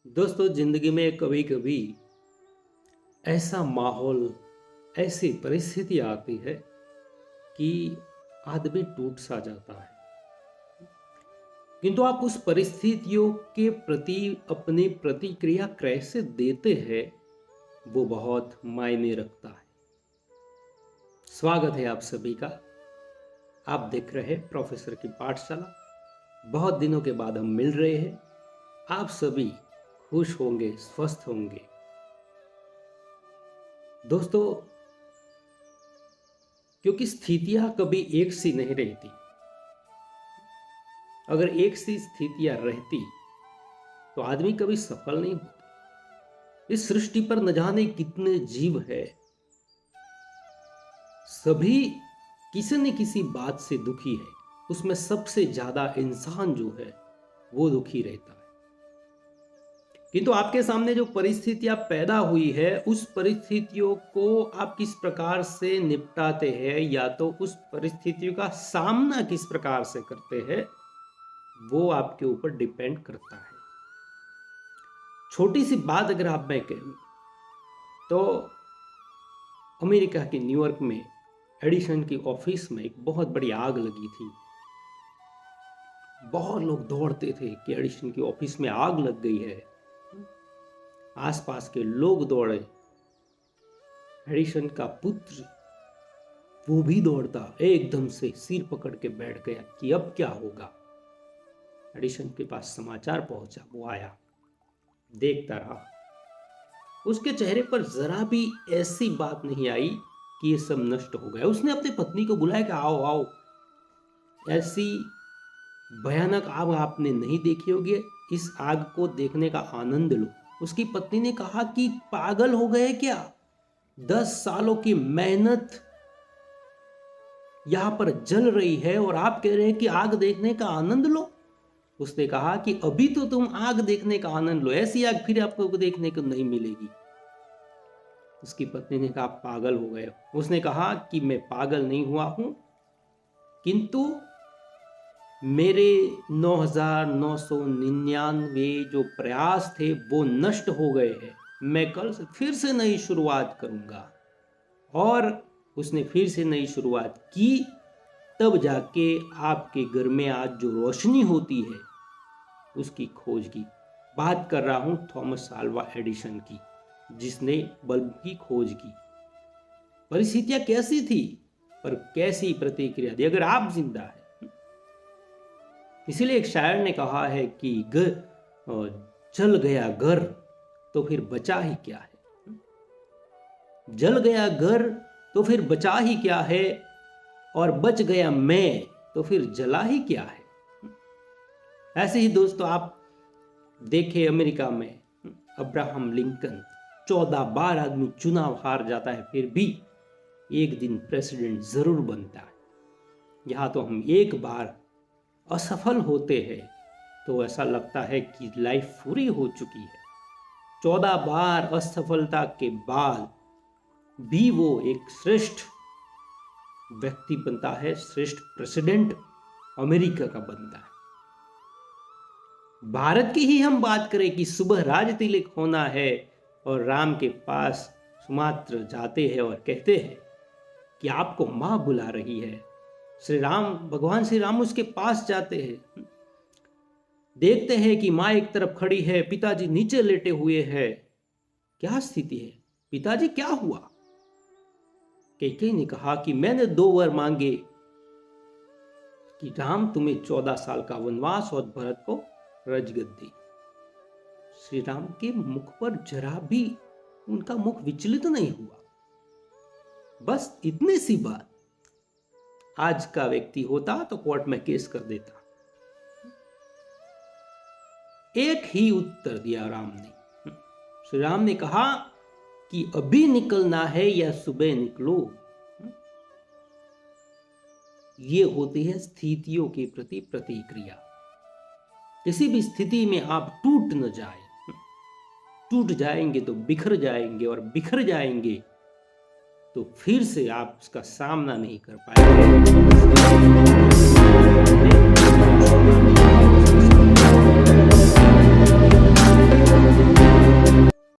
दोस्तों, जिंदगी में कभी कभी ऐसा माहौल, ऐसी परिस्थिति आती है कि आदमी टूट सा जाता है। किंतु आप उस परिस्थितियों के प्रति अपनी प्रतिक्रिया कैसे देते हैं, वो बहुत मायने रखता है। स्वागत है आप सभी का। आप देख रहे हैं प्रोफेसर की पाठशाला। बहुत दिनों के बाद हम मिल रहे हैं। आप सभी खुश होंगे, स्वस्थ होंगे। दोस्तों, क्योंकि स्थितियां कभी एक सी नहीं रहती। अगर एक सी स्थितियां रहती तो आदमी कभी सफल नहीं होता। इस सृष्टि पर न जाने कितने जीव है, सभी किसी न किसी बात से दुखी है। उसमें सबसे ज्यादा इंसान जो है वो दुखी रहता है। किंतु आपके सामने जो परिस्थितियां पैदा हुई है, उस परिस्थितियों को आप किस प्रकार से निपटाते हैं, या तो उस परिस्थितियों का सामना किस प्रकार से करते हैं, वो आपके ऊपर डिपेंड करता है। छोटी सी बात अगर आप मैं कहूं तो अमेरिका के न्यूयॉर्क में एडिसन की ऑफिस में एक बहुत बड़ी आग लगी थी। बहुत लोग दौड़ते थे कि एडिसन की ऑफिस में आग लग गई है। आसपास के लोग दौड़े। एडिसन का पुत्र वो भी दौड़ता, एकदम से सिर पकड़ के बैठ गया कि अब क्या होगा। एडिसन के पास समाचार पहुंचा, वो आया, देखता रहा। उसके चेहरे पर जरा भी ऐसी बात नहीं आई कि ये सब नष्ट हो गया। उसने अपनी पत्नी को बुलाया कि आओ आओ, ऐसी भयानक आग आपने नहीं देखी होगी, इस आग को देखने का आनंद लो। उसकी पत्नी ने कहा कि पागल हो गए क्या, 10 सालों की मेहनत यहां पर जल रही है और आप कह रहे हैं कि आग देखने का आनंद लो। उसने कहा कि अभी तो तुम आग देखने का आनंद लो, ऐसी आग फिर आपको देखने को नहीं मिलेगी। उसकी पत्नी ने कहा पागल हो गए। उसने कहा कि मैं पागल नहीं हुआ हूं, किंतु मेरे 9,999 जो प्रयास थे वो नष्ट हो गए हैं। मैं कल से फिर से नई शुरुआत करूंगा। और उसने फिर से नई शुरुआत की। तब जाके आपके घर में आज जो रोशनी होती है उसकी खोज की। बात कर रहा हूं थॉमस अल्वा एडिसन की, जिसने बल्ब की खोज की। परिस्थितियां कैसी थी, पर कैसी प्रतिक्रिया दी अगर आप जिंदा है। इसीलिए एक शायर ने कहा है कि जल गया घर तो फिर बचा ही क्या है। जल गया घर तो फिर बचा ही क्या है, और बच गया मैं तो फिर जला ही क्या है। ऐसे ही दोस्तों, आप देखे अमेरिका में अब्राहम लिंकन 14 बार आदमी चुनाव हार जाता है, फिर भी एक दिन प्रेसिडेंट जरूर बनता है। यहां तो हम एक बार असफल होते हैं तो ऐसा लगता है कि लाइफ पूरी हो चुकी है। 14 बार असफलता के बाद भी वो एक श्रेष्ठ व्यक्ति बनता है, श्रेष्ठ प्रेसिडेंट अमेरिका का बनता है। भारत की ही हम बात करें कि सुबह राज तिलक होना है और राम के पास सुमात्र जाते हैं और कहते हैं कि आपको मां बुला रही है। श्री राम, भगवान श्री राम उसके पास जाते हैं, देखते हैं कि मां एक तरफ खड़ी है, पिताजी नीचे लेटे हुए हैं। क्या स्थिति है, पिताजी क्या हुआ? कैकेयी ने कहा कि मैंने 2 वर मांगे कि राम तुम्हें 14 साल का वनवास और भरत को रजगद्दी। श्री राम के मुख पर जरा भी उनका मुख विचलित नहीं हुआ। बस इतनी सी बात। आज का व्यक्ति होता तो कोर्ट में केस कर देता। एक ही उत्तर दिया राम ने। श्री राम ने कहा कि अभी निकलना है या सुबह निकलो। ये होती है स्थितियों के प्रति प्रतिक्रिया। किसी भी स्थिति में आप टूट न जाए। टूट जाएंगे तो बिखर जाएंगे, और बिखर जाएंगे तो फिर से आप उसका सामना नहीं कर पाएंगे।